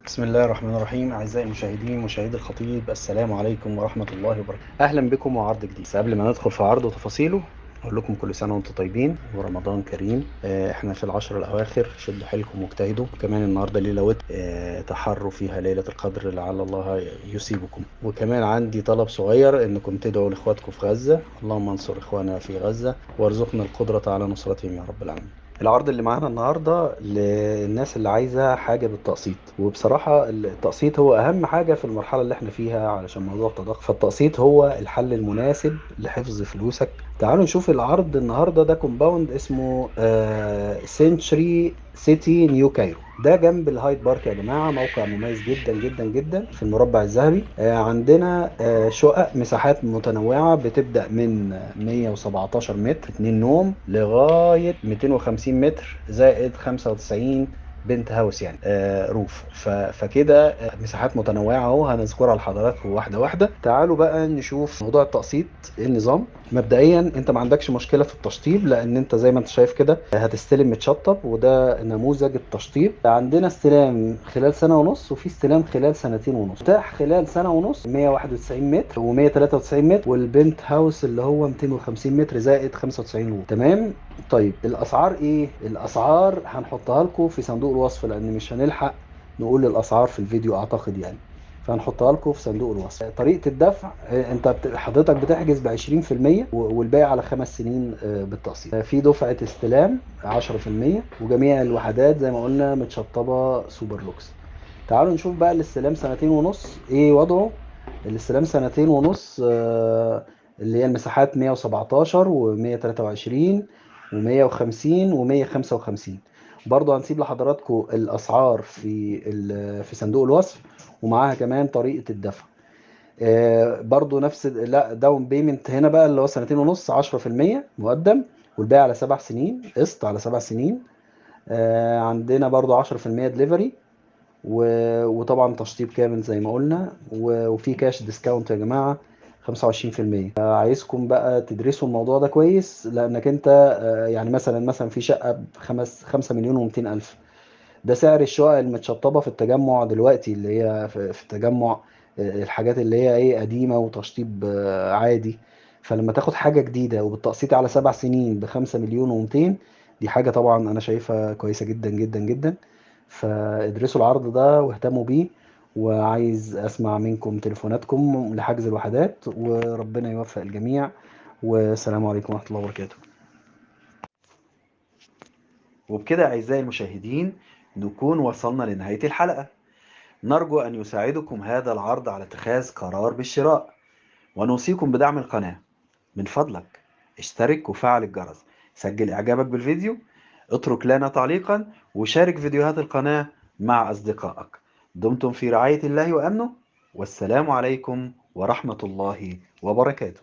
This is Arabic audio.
بسم الله الرحمن الرحيم. أعزائي المشاهدين مشاهدي الخطيب، السلام عليكم ورحمة الله وبركاته. أهلا بكم وعرض جديد. بس قبل ما ندخل في عرض وتفاصيله أقول لكم كل سنة وأنتم طيبين ورمضان كريم. إحنا في العشر الأواخر، شدوا حيلكم واجتهدوا. وكمان النهاردة ليلة وتر، تحروا فيها ليلة القدر لعل الله يصيبكم. وكمان عندي طلب صغير، إنكم تدعوا لإخواتكم في غزة. اللهم انصر إخواننا في غزة وارزقنا القدرة على نصرتهم يا رب العالمين. العرض اللي معانا النهارده للناس اللي عايزه حاجه بالتقسيط، وبصراحه التقسيط هو اهم حاجه في المرحله اللي احنا فيها علشان موضوع التضخم، فالتقسيط هو الحل المناسب لحفظ فلوسك. تعالوا نشوف العرض النهارده. ده كومباوند اسمه سينشري سيتي نيو كايرو. ده جنب الهايد بارك يا جماعه، موقع مميز جدا جدا جدا في المربع الذهبي. عندنا شقق مساحات متنوعه، بتبدا من 117 متر 2 نوم لغايه 250 متر زائد 95 بنت هاوس، يعني روف. فكده مساحات متنوعه اهو، هنذكرها لحضراتكم واحده واحده. تعالوا بقى نشوف موضوع التقسيط ايه النظام. مبدئيا انت ما عندكش مشكله في التشطيب، لان انت زي ما انت شايف كده هتستلم متشطب، وده نموذج التشطيب. عندنا استلام خلال سنه ونص، وفي استلام خلال سنتين ونص. متاح خلال سنه ونص 191 متر و193 متر، والبنت هاوس اللي هو 250 متر زائد 95 روف. تمام. طيب الاسعار ايه؟ الاسعار هنحطها لكم في صندوق الوصف، لان مش هنلحق نقول الاسعار في الفيديو اعتقد يعني، فهنحطها لكم في صندوق الوصف. طريقه الدفع، انت حضرتك بتحجز ب 20% والباقي على 5 سنين بالتقسيط. في دفعه استلام 10%، وجميع الوحدات زي ما قلنا متشطبه سوبر لوكس. تعالوا نشوف بقى الاستلام سنتين ونص ايه وضعه. الاستلام سنتين ونص، اللي هي المساحات 117 و123 و150 و155. برضو هنسيب لحضراتكم الاسعار في صندوق الوصف، ومعاها كمان طريقة الدفع. برضو نفس لا داون بيمنت هنا بقى اللي هو سنتين ونص 10% مقدم، والباقي على 7 سنين قسط على 7 سنين. عندنا برضو 10% دليفري، وطبعا تشطيب كامل زي ما قلنا، وفي كاش ديسكاونت يا جماعة 25%. عايزكم بقى تدرسوا الموضوع ده كويس، لانك انت يعني مثلا في شقة ب5 مليون و200 الف. ده سعر الشقق المتشطبة في التجمع دلوقتي، اللي هي في التجمع. الحاجات اللي هي ايه قديمة وتشطيب عادي. فلما تاخد حاجة جديدة وبالتقسيط على 7 سنين ب5 مليون و200، دي حاجة طبعا أنا شايفها كويسة جدا جدا جدا. فادرسوا العرض ده واهتموا بيه، وعايز أسمع منكم تليفوناتكم لحجز الوحدات، وربنا يوفق الجميع. والسلام عليكم ورحمة الله وبركاته. وبكده أعزائي المشاهدين نكون وصلنا لنهاية الحلقة. نرجو أن يساعدكم هذا العرض على اتخاذ قرار بالشراء، ونوصيكم بدعم القناة. من فضلك اشترك وفعل الجرس، سجل إعجابك بالفيديو، اترك لنا تعليقا، وشارك فيديوهات القناة مع أصدقائك. دمتم في رعاية الله وأمنه، والسلام عليكم ورحمة الله وبركاته.